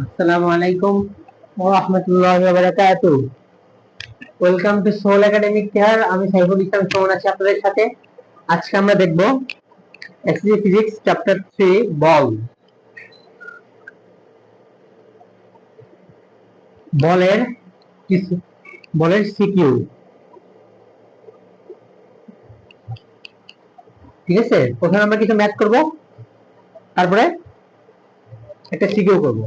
আসসালামু আলাইকুম ওয়া রাহমাতুল্লাহি ওয়া বারাকাতুহু। Welcome to Soul Academic Care. আমি সাইফুল ইসলাম সুমন আছি আপনাদের সাথে। আজকে আমরা দেখব এসএসসি ফিজিক্স চ্যাপ্টার 3 বল। বলের কিছু বলের সিকিউ। ঠিক আছে, প্রথমে আমরা কিছু ম্যাথ করব, তারপরে একটা সিকিউ করব।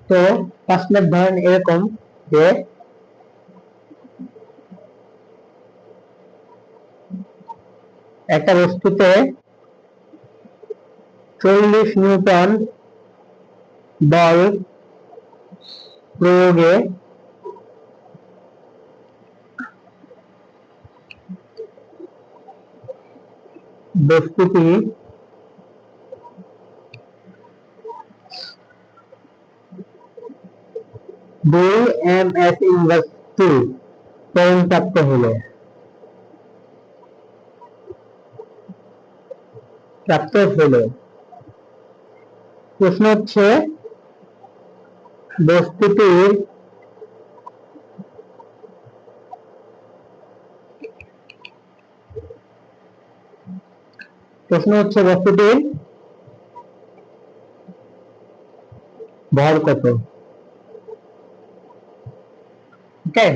তো ফার্স্ট ম্যাথ ধরেন এরকম যে একটা বস্তুতে 40 নিউটন বল প্রয়োগে বস্তুটি 2 ms ইনভার্স 2 ত্বরণ প্রাপ্ত হলো। প্রশ্ন হচ্ছে বস্তুটির ভর কত। ওকে,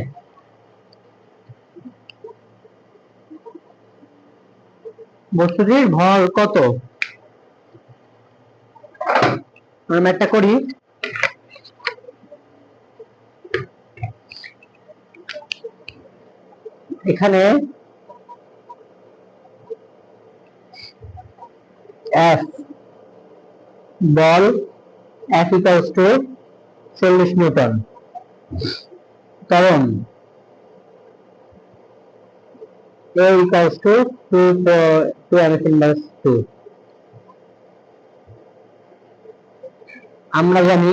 বস্তুটির ভর কত আমরা একটা করি। এখানে F ball F equals to 40 Newton, কারণ A equals to 2 ms inverse 2। আমরা জানি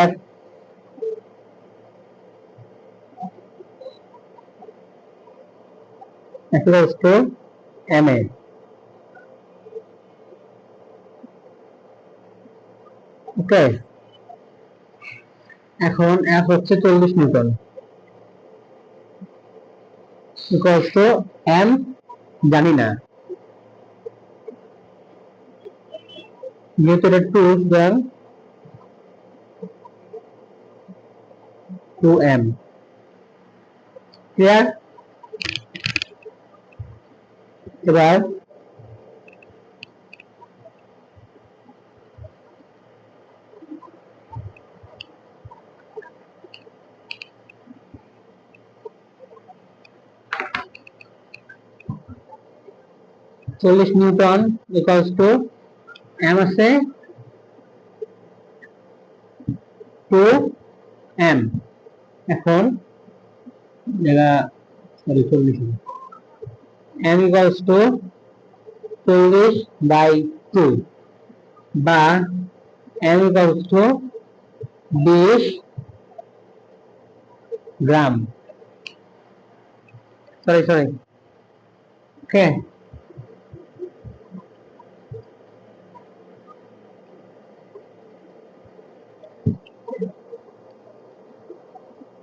F ইকুয়ালস টু ma। ওকে, এখন F হচ্ছে 40 নিউটন ইকুয়ালস টু m জানি না, যেহেতু এটা 2 সুতরাং 2m। ক্লিয়ার? এবার 40 নিউটন ইকুয়ালস টু m আছে 2m। এখন যেটা সরি 40 m ইকুয়ালস টু 40/2 বা m equals to 20 gram. Sorry okay,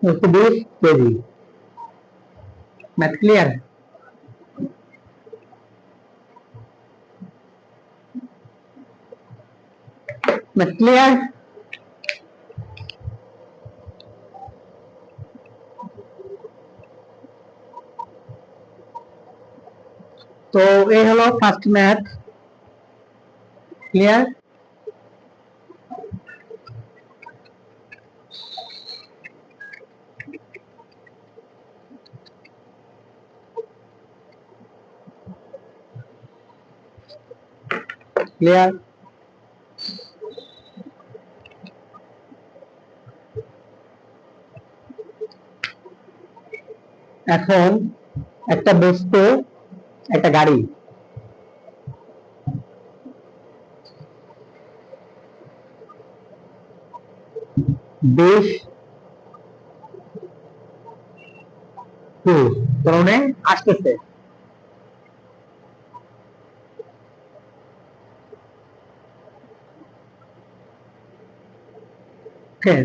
হচ্ছে 20 KG. Math clear? Math clear? তো এই হলো ফার্স্ট ম্যাথ। ক্লিয়ার? ক্লিয়ার? এখন একটা বস্তু, একটা গাড়ি, বেশ কারণে আসতেছে।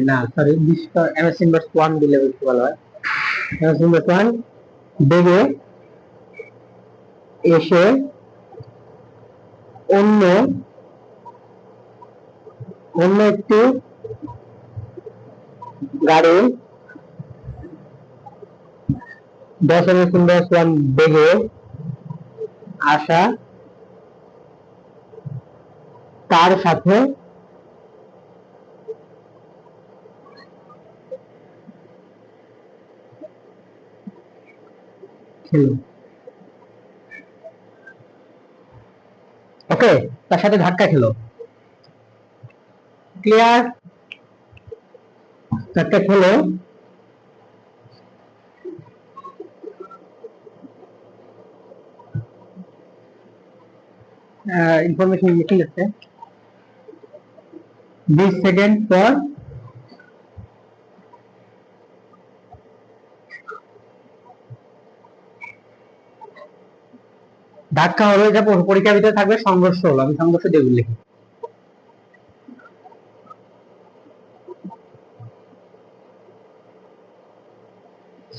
না সরি, এমএস ইনভার্স 1 দিলে বেশি ভালো হয়। এমএস ইনভার্স 1 বেগে এসে অন্য অন্য একটি গাড়ি 10 এমএস ইনভার্স 1 বেগে আসা তার সাথে ছিল। ওকে, তার সাথে ধাক্কা খেলো। ক্লিয়ার? ধাক্কা খেলো, ইনফরমেশন লিখে গেছে 20 সেকেন্ড পর ধাক্কা হলো, এটা পরীক্ষার ভিতরে থাকবে সংঘর্ষ হলো। আমি সংঘর্ষ দিয়ে লিখি।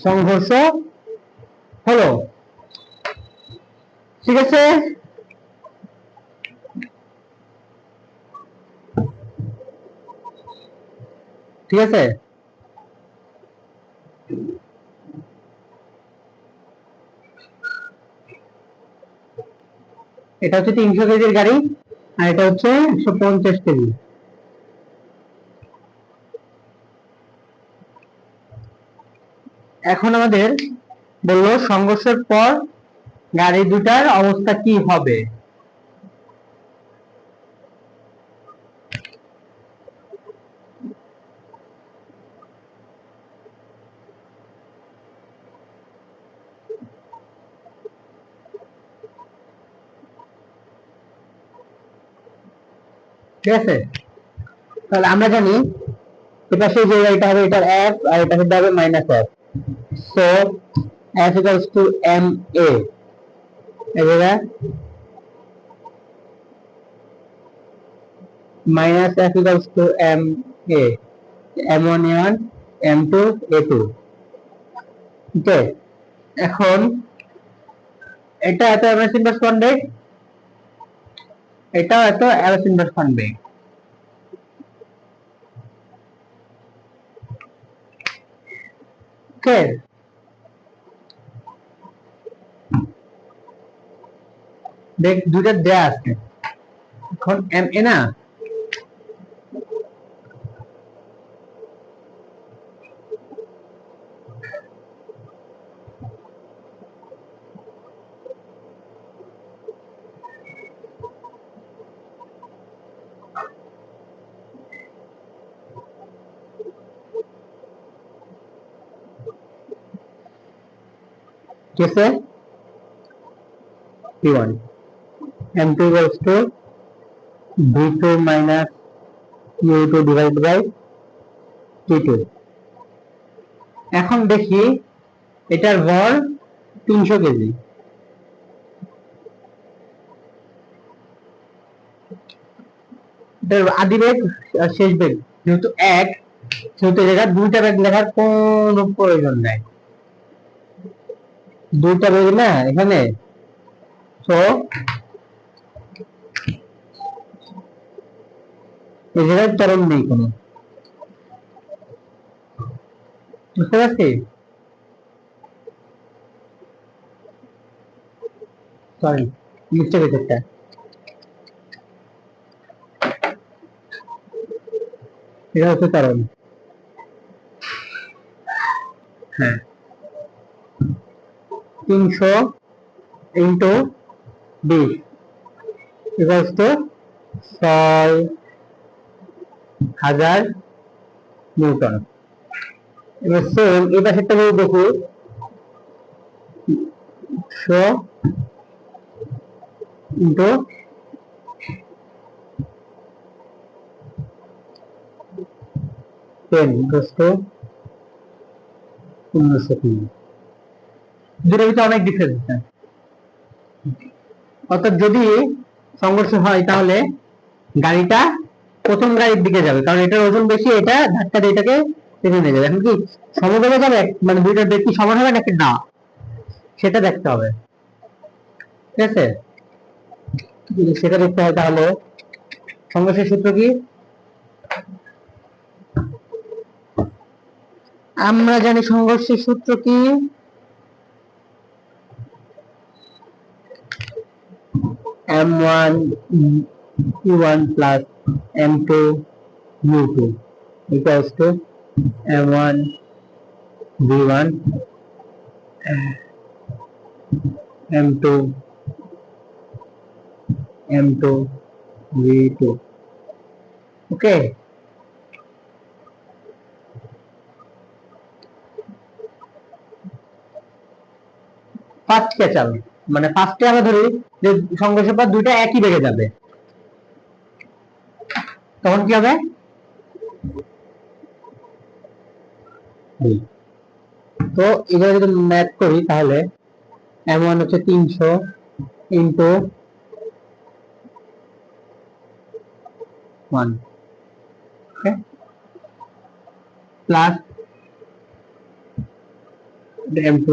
সংঘর্ষ হলো, ঠিক আছে। ঠিক আছে, এটা হচ্ছে 300 কেজির গাড়ি আর এটা হচ্ছে 150 কেজি। এখন আমাদের বললো সংঘর্ষের পর গাড়ি দুটার অবস্থা কি হবে। ঠিক আছে, তাহলে আমরা জানি এপাশে যে এটা হবে, এটার f আর এটা হবে minus f। So f equals to m a, এবারে minus f equals to m a, m1 a1 m2 a2। ওকে, এখন এটা এত এমএস ইনভার্স 1 বেগ, এটাও এত এমএস ইনভার্স 1 বেগ। ওকে, বেগ দুইটা দেয়া আছে। এখন এম এ না, কি আছে P1 m2 equals to v2 minus u2 divided by t2। এখন দেখি এটার ভর 300 কেজি। এটার আদি বেগ আর শেষ বেগ যেহেতু এক, সেহেতু জায়গায় দুইটা বেগ লেখার কোনো প্রয়োজন নাই। দুইটা বেগ না এখানে, তো এই জায়গায় ত্বরণ নেই কোনো। বুঝতে পারছি? সরি, মিস্টেক হয়েছে একটা। এটা হচ্ছে ত্বরণ। হ্যাঁ, 300 ইন্টু 20 ইকুয়ালস টু 6000 নিউটন। এবার সেম এই পাশেরটা যদি দেখি 100 ইন্টু 10 ইকুয়ালস টু 1500 কেজি। দুটোর ভিতরে অনেক ডিফারেন্স আছে। অর্থাৎ যদি সংঘর্ষ হয় তাহলে গাড়িটা প্রথম গাড়ির দিকে যাবে, কারণ এটার ওজন বেশি, এটা ধাক্কা দিয়ে এটাকে টেনে নিয়ে যাবে। এখন কি সমবেগে যাবে, মানে দুইটার বেগ কি সমান হবে নাকি না, সেটা দেখতে হবে। ঠিক আছে, যদি সেটা দেখতে হয় তাহলে সংঘর্ষের সূত্র কি? আমরা জানি সংঘর্ষের সূত্র কি, m1 u1 plus m2 u2 equals to m1 v1 m2 m2 v2। Okay, first ক্যাচাল, মানে ফার্স্টে আমরা ধরি যে সংঘর্ষের পর দুইটা একই বেগে যাবে, তখন কি হবে? তো এবার যদি ম্যাথ করি তাহলে m1 হচ্ছে 300 ইন্টু 1 প্লাস m2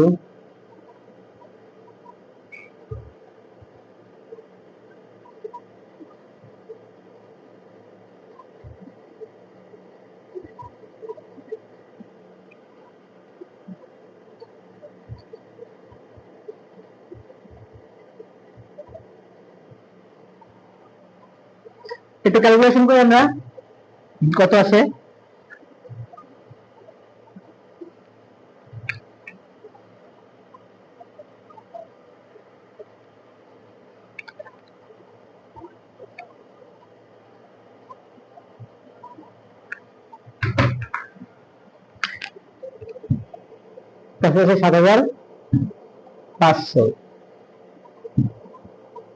একটু ক্যালকুলেশন করি আমরা, কত আসে? তারপরে 7500,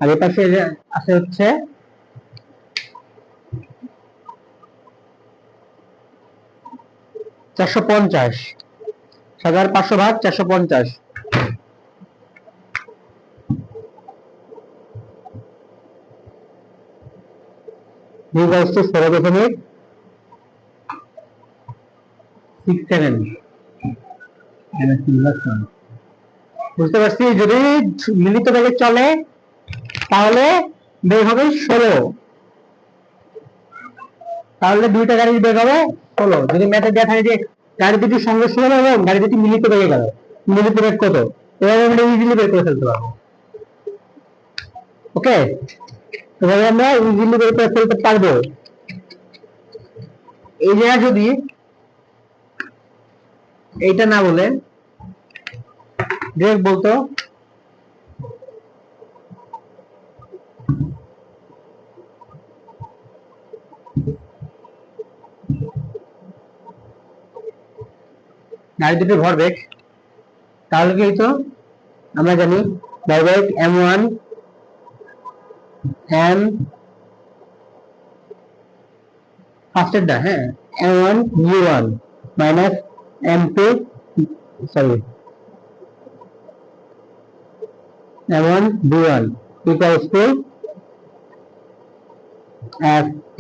আর এর পাশে আছে হচ্ছে 450, 7500 ভাগ 450, equals to 4.67। বুঝতে পারছি, যদি মিলিত বেগে চলে তাহলে বেগ হবে 16, তাহলে দুইটা গাড়ির বেগ হবে 16। যদি ম্যাথে দেওয়া থাকে যে গাড়ি দুটি সংঘর্ষ হলো এবং গাড়ি দুটি মিলিত বেগে গেল, মিলিত বেগ কত, এভাবে আমরা ইজিলি বের করে ফেলতে পারবো। ওকে, এভাবে আমরা ইজিলি বের করে ফেলতে পারবো। এই জায়গা যদি এইটা না বলে ডিরেক্ট বলতো গাড়ি দুটির ভরবেগ, তাহলে কি হইতো? আমরা জানি ভরবেগ m1 m ফার্স্টেরটা, হ্যাঁ, m1 u1 minus m2, sorry m1 v1 equals to ft।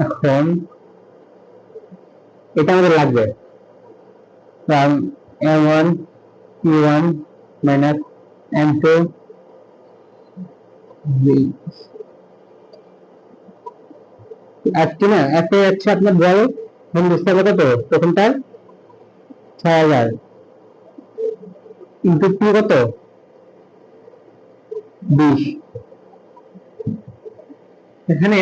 এখন এটা আমাদের লাগবে, from m1 u1 minus m2 v ft না, ft হচ্ছে আপনার বল বুঝতে কত, তো প্রথমটার 6000 ইনটু p কত 20। এখানে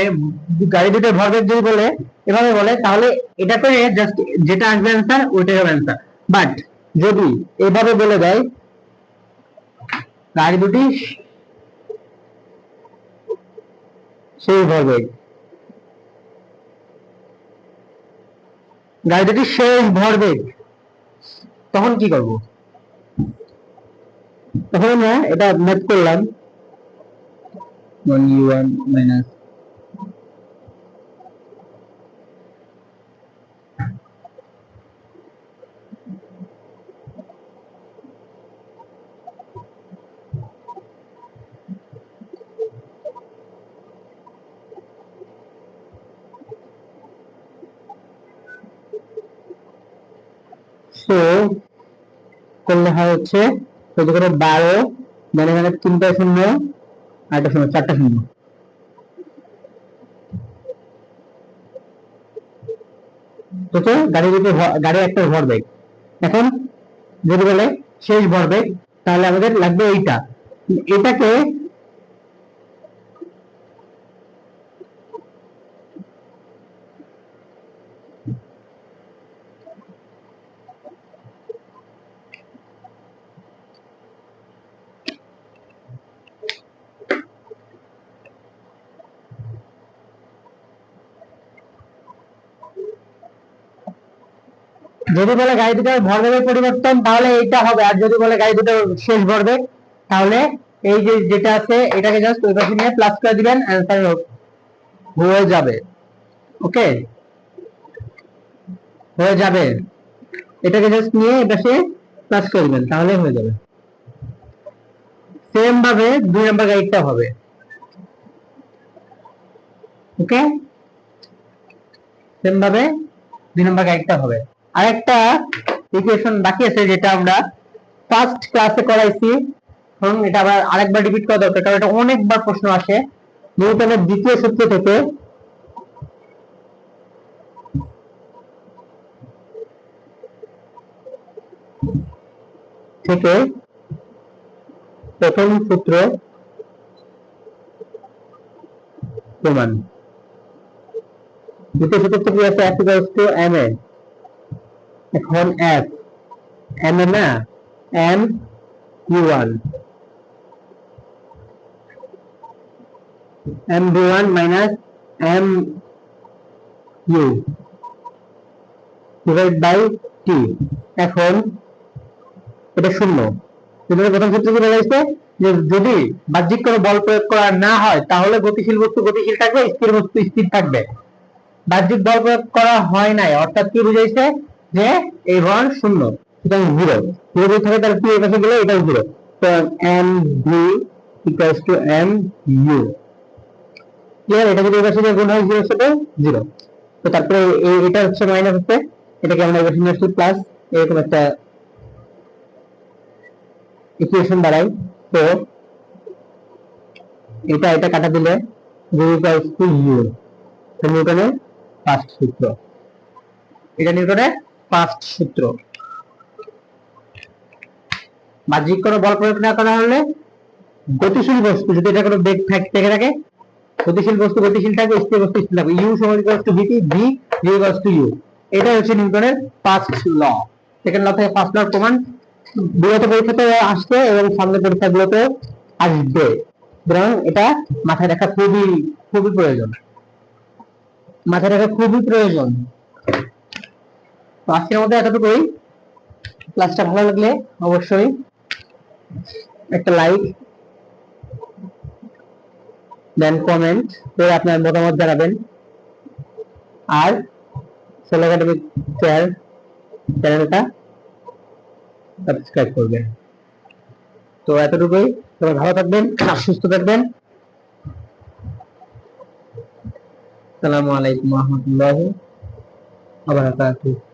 গাড়ি দুটোর ভরবেগ যদি বলে এভাবে বলে তাহলে এটা করে জাস্ট যেটা আসবে অ্যান্সার ওইটাই হবে অ্যান্সার। বাট যদি এভাবে বলে দেয় গাড়ি দুটি সেই ভরবেগ, গাড়ি দুটি শেষ ভরবেগ, তখন কি করব? তখন আমরা এটা ম্যাথ করলাম 1u1 minus সো করলে হয় হচ্ছে তৈরি করে 12, মানে এখানে 3টা শূন্য আর একটা শূন্য, 4টা শূন্য। তো গাড়ি একটা ভরবেগ। এখন যদি বলে শেষ ভরবেগ, তাহলে আমাদের লাগবে এইটা, এটাকে যদি বলে গাড়ি দুটোর ভরবেগের পরিবর্তন, তাহলে এইটা হবে। আর যদি বলে গাড়ি দুটোর শেষ ভরবেগ, তাহলে এই যে যেটা আছে এটাকে জাস্ট ওই পাশে নিয়ে প্লাস করে দিবেন, অ্যান্সার হয়ে যাবে। ওকে, হয়ে যাবে। এটাকে জাস্ট নিয়ে এই পাশে প্লাস করে দিবেন, তাহলে হয়ে যাবে। সেম ভাবে 2 নম্বর গাড়িটা হবে। ওকে, সেম ভাবে 2 নম্বর গাড়িটা হবে। আরেকটা ইকুয়েশন বাকি আছে, যেটা আমরা ফার্স্ট ক্লাসে করাইছি। এটা আবার আরেকবার রিপিট করা দরকার, কারণ এটা অনেকবার প্রশ্ন আসে। নিউটনের দ্বিতীয় সূত্র থেকে প্রথম সূত্র প্রমাণ। দ্বিতীয় সূত্র কি আছে? F equals to ma। এখন F ma না, m u1 m v1 minus m u divided by t। এখন এটা শূন্য। প্রথম সূত্র কি বলেছে? যে যদি বাহ্যিক কোনো বল প্রয়োগ করা না হয়, তাহলে গতিশীল বস্তু গতিশীল থাকবে, স্থির বস্তু স্থির থাকবে। বাহ্যিক বল প্রয়োগ করা হয় নাই, অর্থাৎ কি বুঝাইছে? যে এই ভর শূন্য, সুতরাং জিরো। জিরো যদি থাকে তাহলে কি এর পাশে গেলে এটাও জিরো। তো m v equals to m u. Clear? এটা যদি এর পাশে গুণ হয় জিরোর সাথে জিরো। তো তারপরে এটা হচ্ছে মাইনাস হচ্ছে, এটাকে আমরা এবার নিয়ে আসছি প্লাস, এরকম একটা ইকুয়েশন দাঁড়াই। তো এটা কাটা দিলে v ইকুয়ালস টু ইউ। নিউটনের ফার্স্ট সূত্র, এটা নিউটনের ফার্স্ট সূত্র। বাহ্যিক কোনো বল প্রয়োগ না করা হলে গতিশীল বস্তু যদি এটা কোনো বেগ থেকে থাকে, গতিশীল বস্তু গতিশীল থাকবে, স্থির বস্তু স্থির থাকবে। ইউ সমান equals to v t, v equals to u. এটা হচ্ছে নিউটনের ফার্স্ট ল। সেকেন্ড ল থেকে ফার্স্ট ল প্রমাণ বিগত পরীক্ষাতে আসছে এবং সামনের পরীক্ষাগুলোতে আসবে। সুতরাং এটা মাথায় রাখা খুবই খুবই প্রয়োজন, মাথায় রাখা খুবই প্রয়োজন। তো আজকের মধ্যে এতটুকুই। ক্লাসটা ভালো লাগলে অবশ্যই একটা লাইক দেন, কমেন্ট করে আপনার মতামত জানাবেন। আর সোল একাডেমিক চ্যানেলটা সাবস্ক্রাইব করবেন। তো এতটুকুই। সবাই ভালো থাকবেন, সুস্থ থাকবেন। আসসালামু আলাইকুম ওয়া রাহমাতুল্লাহি ওয়া বারাকাতুহু।